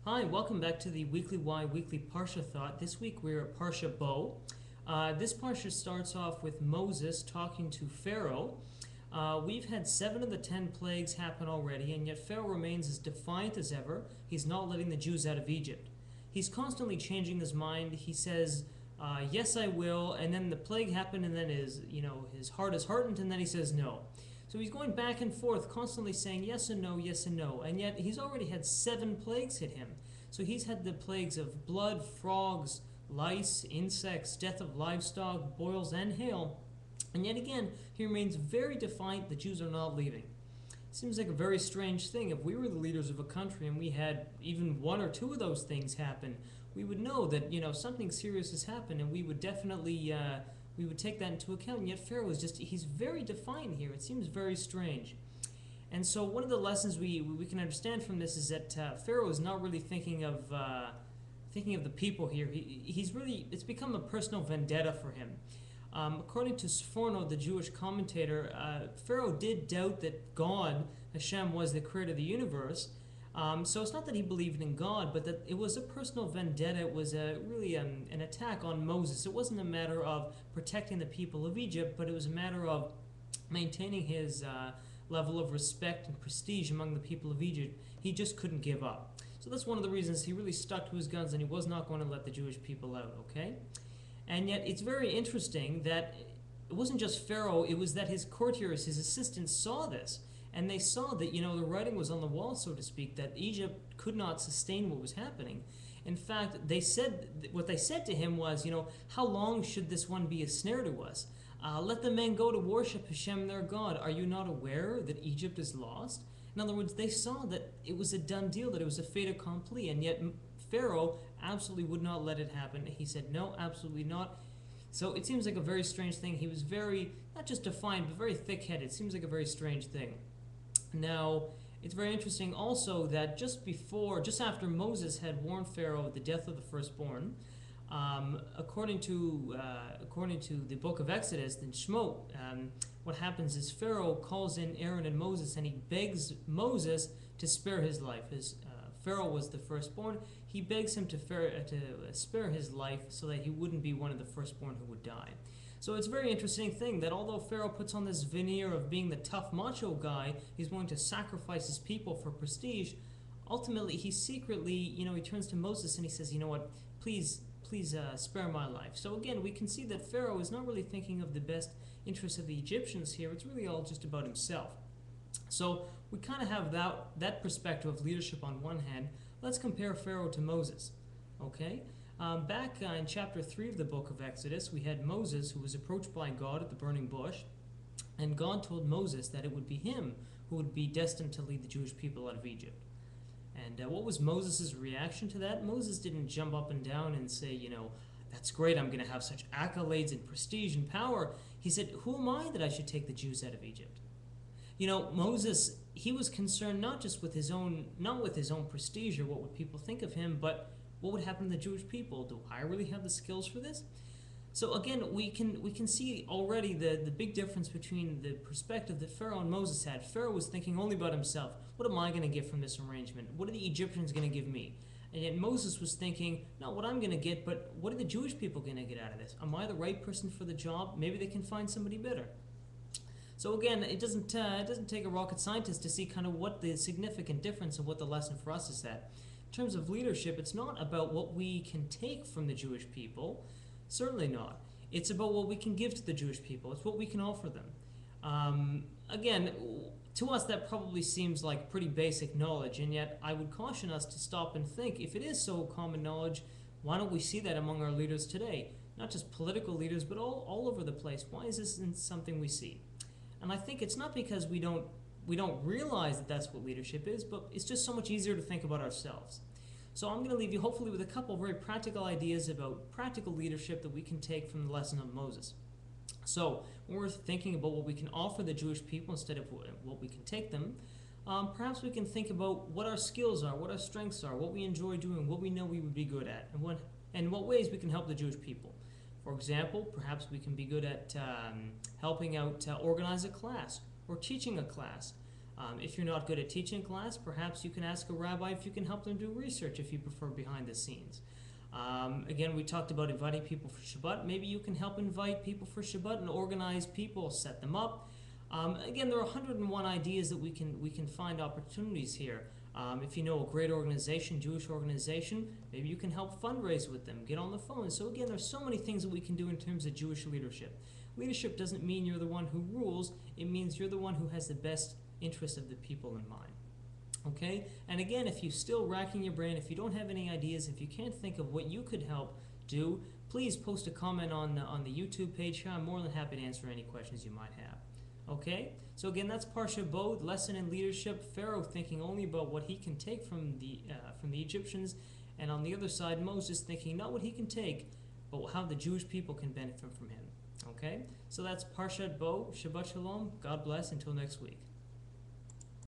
Hi, welcome back to the WeeklyWhy Weekly Parsha Thought. This week we're at Parsha Bo. This Parsha starts off with Moses talking to Pharaoh. We've had 7 of the 10 plagues happen already, and yet Pharaoh remains as defiant as ever. He's not letting the Jews out of Egypt. He's constantly changing his mind. He says, yes, I will, and then the plague happened, and then his heart is hardened, and then he says no. So he's going back and forth, constantly saying yes and no, and yet he's already had 7 plagues hit him. So he's had the plagues of blood, frogs, lice, insects, death of livestock, boils, and hail. And yet again, he remains very defiant. The Jews are not leaving. Seems like a very strange thing. If we were the leaders of a country and we had even 1 or 2 of those things happen, we would know that something serious has happened, and we would definitely we would take that into account. And yet Pharaoh is he's very defiant here. It seems very strange. And so one of the lessons we can understand from this is that Pharaoh is not really thinking of the people here. It's become a personal vendetta for him. According to Sforno, the Jewish commentator, Pharaoh did doubt that God, Hashem, was the creator of the universe. So it's not that he believed in God, but that it was a personal vendetta. It was really an attack on Moses. It wasn't a matter of protecting the people of Egypt, but it was a matter of maintaining his level of respect and prestige among the people of Egypt. He just couldn't give up. So that's one of the reasons he really stuck to his guns, and he was not going to let the Jewish people out, okay? And yet it's very interesting that it wasn't just Pharaoh, it was that his courtiers, his assistants saw this. And they saw that, the writing was on the wall, so to speak, that Egypt could not sustain what was happening. In fact, what they said to him was, how long should this one be a snare to us? Let the men go to worship Hashem, their God. Are you not aware that Egypt is lost? In other words, they saw that it was a done deal, that it was a fait accompli, and yet Pharaoh absolutely would not let it happen. He said, no, absolutely not. So it seems like a very strange thing. He was very, not just defiant, but very thick-headed. It seems like a very strange thing. Now, it's very interesting also that just after Moses had warned Pharaoh of the death of the firstborn, according to the book of Exodus, in Shemot, what happens is Pharaoh calls in Aaron and Moses, and he begs Moses to spare his life. Pharaoh was the firstborn. He begs him to spare his life so that he wouldn't be one of the firstborn who would die. So it's a very interesting thing that although Pharaoh puts on this veneer of being the tough macho guy, he's willing to sacrifice his people for prestige, ultimately he secretly, he turns to Moses and he says, you know what, please spare my life. So again, we can see that Pharaoh is not really thinking of the best interests of the Egyptians here. It's really all just about himself. So we kind of have that perspective of leadership on one hand. Let's compare Pharaoh to Moses, okay? Back in chapter 3 of the book of Exodus, we had Moses who was approached by God at the burning bush, and God told Moses that it would be him who would be destined to lead the Jewish people out of Egypt. And what was Moses' reaction to that? Moses didn't jump up and down and say, that's great, I'm going to have such accolades and prestige and power. He said, who am I that I should take the Jews out of Egypt? Moses, he was concerned not with his own prestige or what would people think of him, but what would happen to the Jewish people? Do I really have the skills for this? So again, we can see already the big difference between the perspective that Pharaoh and Moses had. Pharaoh was thinking only about himself. What am I going to get from this arrangement? What are the Egyptians going to give me? And yet Moses was thinking, not what I'm going to get, but what are the Jewish people going to get out of this? Am I the right person for the job? Maybe they can find somebody better. So again, it doesn't take a rocket scientist to see kind of what the significant difference and what the lesson for us is that. In terms of leadership, it's not about what we can take from the Jewish people. Certainly not. It's about what we can give to the Jewish people. It's what we can offer them. Again, to us that probably seems like pretty basic knowledge, and yet I would caution us to stop and think, if it is so common knowledge, why don't we see that among our leaders today? Not just political leaders, but all over the place. Why is this something we see? And I think it's not because we don't realize that that's what leadership is, but it's just so much easier to think about ourselves. So I'm going to leave you hopefully with a couple of very practical ideas about practical leadership that we can take from the lesson of Moses. So when we're thinking about what we can offer the Jewish people instead of what we can take them, perhaps we can think about what our skills are, what our strengths are, what we enjoy doing, what we know we would be good at, and what ways we can help the Jewish people. For example, perhaps we can be good at helping out organize a class or teaching a class. If you're not good at teaching class, perhaps you can ask a rabbi if you can help them do research if you prefer behind the scenes. Again, we talked about inviting people for Shabbat. Maybe you can help invite people for Shabbat and organize people, set them up. Again, there are 101 ideas that we can find opportunities here. If you know a great organization, Jewish organization, maybe you can help fundraise with them, get on the phone. So again, there's so many things that we can do in terms of Jewish leadership. Leadership doesn't mean you're the one who rules. It means you're the one who has the best interest of the people in mind. Okay? And again, if you're still racking your brain, if you don't have any ideas, if you can't think of what you could help do, please post a comment on the YouTube page here. I'm more than happy to answer any questions you might have. Okay? So again, that's Parsha Bo, lesson in leadership. Pharaoh thinking only about what he can take from the Egyptians, and on the other side, Moses thinking not what he can take, but how the Jewish people can benefit from him. Okay? So that's Parsha Bo. Shabbat Shalom. God bless. Until next week.